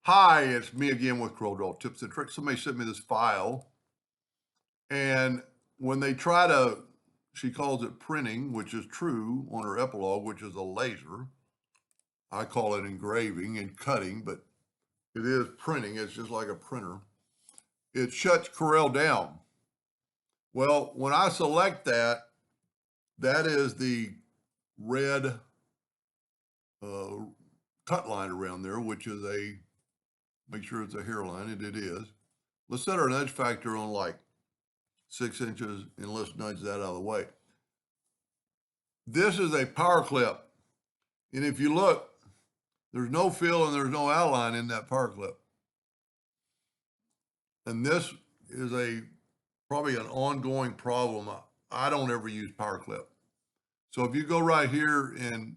Hi, it's me again with Corel Tips and Tricks. Somebody sent me this file, and when they try to, she calls it printing, which is true on her epilogue, which is a laser. I call it engraving and cutting, but it is printing. It's just like a printer. It shuts Corel down. Well, when I select that, that is the red cut line around there, which is make sure it's a hairline, and it is. Let's set our nudge factor on like 6 inches, and let's nudge that out of the way. This is a power clip. And if you look, there's no fill and there's no outline in that power clip. And this is probably an ongoing problem. I don't ever use power clip. So if you go right here and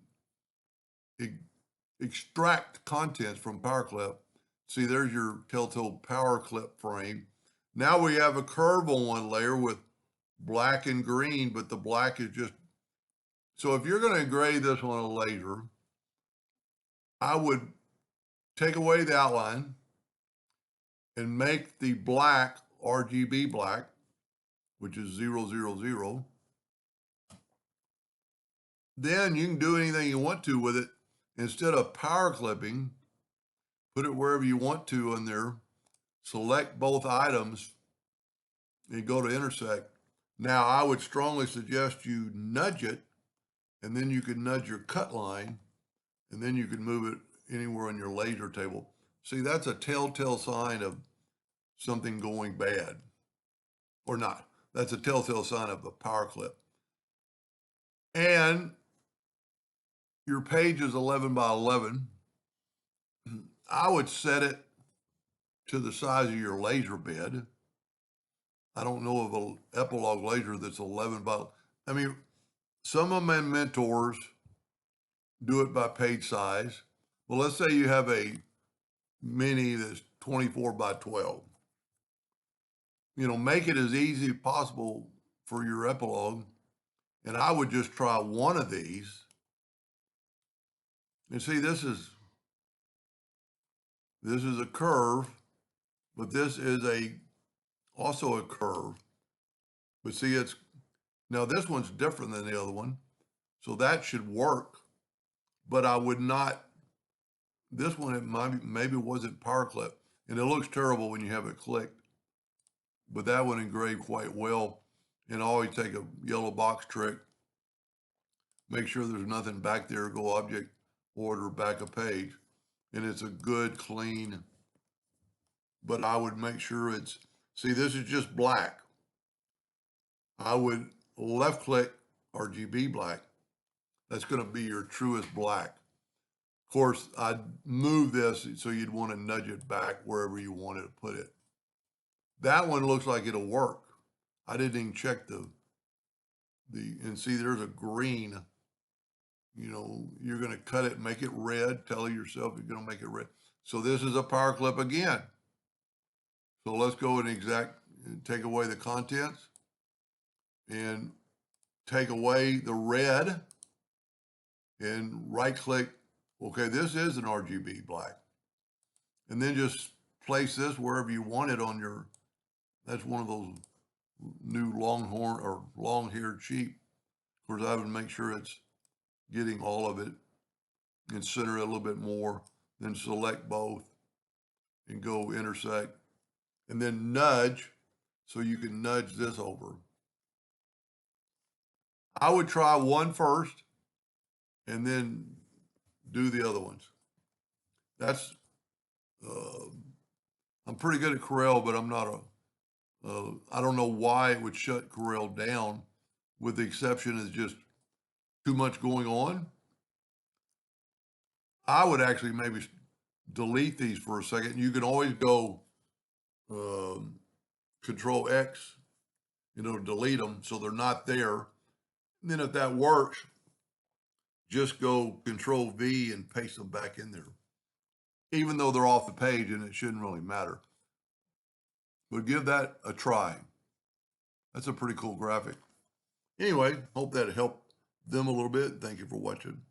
extract contents from power clip, see there's your telltale power clip frame. Now we have a curve on one layer with black and green, but the black is just, so if you're going to engrave this on a laser, I would take away the outline and make the black RGB black, which is 000. Then you can do anything you want to with it. Instead of power clipping, put it wherever you want to in there, select both items and go to intersect. Now I would strongly suggest you nudge it, and then you can nudge your cut line, and then you can move it anywhere on your laser table. See, that's a telltale sign of something going bad, or not. That's a telltale sign of a power clip. And your page is 11 by 11. I would set it to the size of your laser bed. I don't know of an epilogue laser that's 11 by, I mean, some of my mentors do it by page size. Well, let's say you have a mini that's 24 by 12. Make it as easy as possible for your epilogue. And I would just try one of these. And see, this is a curve, but this is also a curve. But see, now this one's different than the other one. So that should work, but I would not, this one, maybe wasn't power clip, and it looks terrible when you have it clicked, but that one engraved quite well. And always take a yellow box trick, make sure there's nothing back there, go object, order, back a page, and it's a good, clean, but I would make sure see, this is just black. I would left click RGB black. That's going to be your truest black. Of course, I'd move this so you'd want to nudge it back wherever you wanted to put it. That one looks like it'll work. I didn't even check and see there's a green. You're going to cut it, make it red, tell yourself you're going to make it red. So this is a power clip again. So let's go and take away the contents and take away the red and right click. Okay, this is an RGB black. And then just place this wherever you want it on that's one of those new longhorn or long-haired sheep. Of course, I would make sure it's getting all of it and center it a little bit more, then select both and go intersect, and then nudge so you can nudge this over. I would try one first and then do the other ones. That's, I'm pretty good at Corel, but I'm not I don't know why it would shut Corel down, with the exception is just too much going on. I would actually maybe delete these for a second. You can always go Control X, delete them so they're not there. And then if that works, just go Control V and paste them back in there, even though they're off the page and it shouldn't really matter. But give that a try. That's a pretty cool graphic. Anyway, hope that helped them a little bit. Thank you for watching.